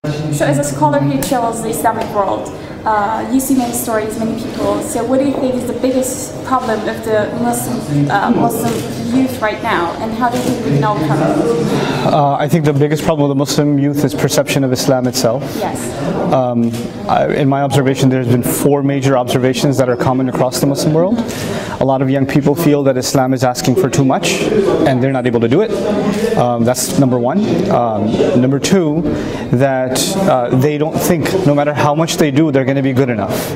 So as a scholar who travels the Islamic world, you see many stories, many people. So what do you think is the biggest problem of the Muslim youth right now, and how do you think we can overcome it? I think the biggest problem with the Muslim youth is perception of Islam itself. Yes. In my observation, there's been 4 major observations that are common across the Muslim world. A lot of young people feel that Islam is asking for too much, and they're not able to do it. That's number 1. Number 2, that they don't think, no matter how much they do, they're going to be good enough.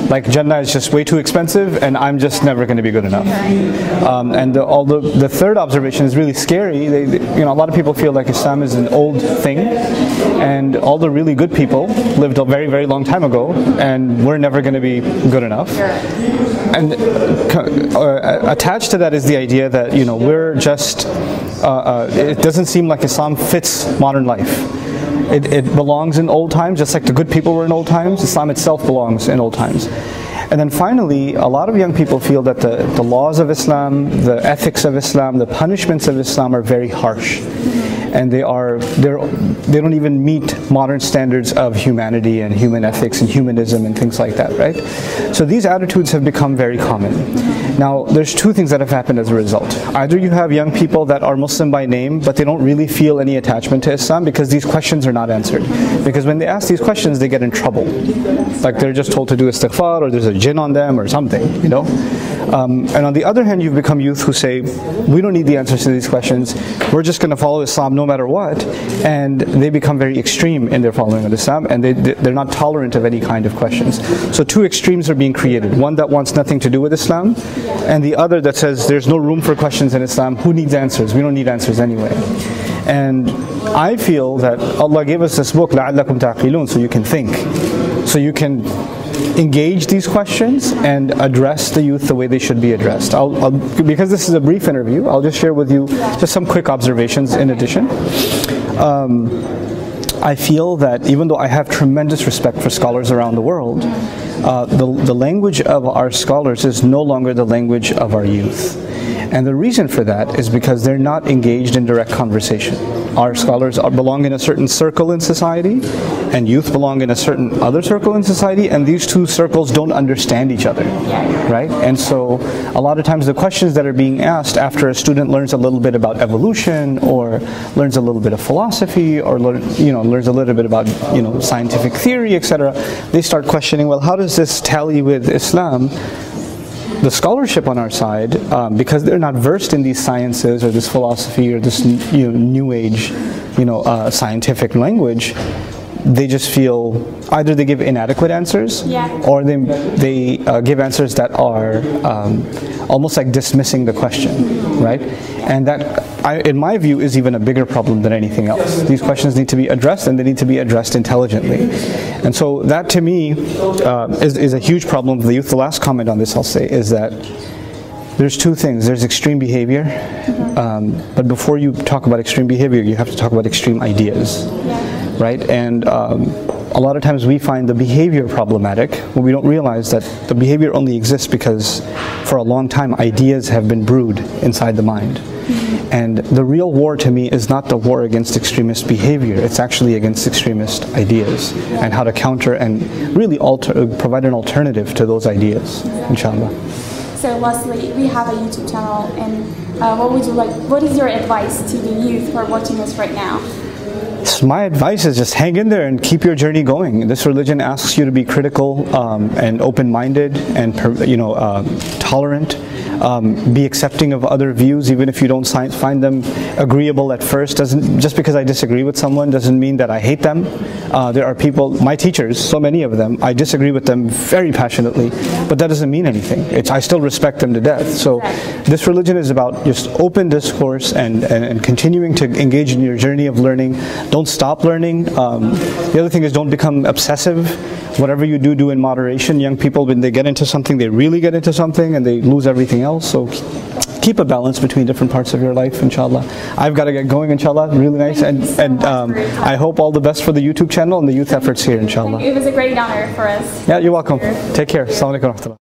Like Jannah is just way too expensive, and I'm just never going to be good enough. And the third observation is really scary. A lot of people feel like Islam is an old thing, and all the really good people lived a very, very long time ago, and we're never going to be good enough. And attached to that is the idea that we're just. It doesn't seem like Islam fits modern life. It belongs in old times, just like the good people were in old times. Islam itself belongs in old times. And then finally, a lot of young people feel that the laws of Islam, the ethics of Islam, the punishments of Islam are very harsh. And they don't even meet modern standards of humanity and human ethics and humanism and things like that, right? So these attitudes have become very common. Now, there's 2 things that have happened as a result. Either you have young people that are Muslim by name, but they don't really feel any attachment to Islam because these questions are not answered. Because when they ask these questions, they get in trouble. Like they're just told to do istighfar, or there's a jinn on them or something, And on the other hand, you've become youth who say, we don't need the answers to these questions. We're just going to follow Islam no matter what. And they become very extreme in their following of Islam, and they're not tolerant of any kind of questions. So 2 extremes are being created. One that wants nothing to do with Islam, and the other that says there's no room for questions in Islam. Who needs answers? We don't need answers anyway. And I feel that Allah gave us this book, لَعَلَّكُمْ تَعْقِلُونَ, so you can think. So you can engage these questions and address the youth the way they should be addressed. Because this is a brief interview, I'll just share with you just some quick observations in addition. I feel that even though I have tremendous respect for scholars around the world, the language of our scholars is no longer the language of our youth. And the reason for that is because they're not engaged in direct conversation. Our scholars belong in a certain circle in society, and youth belong in a certain other circle in society, and these 2 circles don't understand each other, right? And so a lot of times the questions that are being asked after a student learns a little bit about evolution, or learns a little bit of philosophy, or learns a little bit about scientific theory, etc., they start questioning, well, how does this tally with Islam? The scholarship on our side, because they're not versed in these sciences or this philosophy or this new age, scientific language, they just feel either they give inadequate answers, or they give answers that are almost like dismissing the question, right? And that, in my view, is even a bigger problem than anything else. These questions need to be addressed, and they need to be addressed intelligently. And so that, to me, is a huge problem of the youth. The last comment on this I'll say is that there's 2 things. There's extreme behavior, but before you talk about extreme behavior, you have to talk about extreme ideas, right? And a lot of times we find the behavior problematic when we don't realize that the behavior only exists because for a long time ideas have been brewed inside the mind. And the real war to me is not the war against extremist behavior, it's actually against extremist ideas and how to counter and really provide an alternative to those ideas, inshallah. So lastly, we have a YouTube channel, and what is your advice to the youth who are watching us right now? So my advice is just hang in there and keep your journey going. This religion asks you to be critical and open-minded and tolerant. Be accepting of other views, even if you don't find them agreeable at first. Just because I disagree with someone doesn't mean that I hate them. There are people, my teachers, so many of them, I disagree with them very passionately, but that doesn't mean anything. I still respect them to death. So this religion is about just open discourse and continuing to engage in your journey of learning. Don't stop learning. The other thing is, don't become obsessive. Whatever you do, do in moderation. Young people, when they get into something, they really get into something and they lose everything else. So keep a balance between different parts of your life, inshallah. I've got to get going, inshallah. Really nice. And I hope all the best for the YouTube channel and the youth efforts here, inshallah. It was a great honor for us. Yeah, you're welcome. Take care. Assalamu alaikum.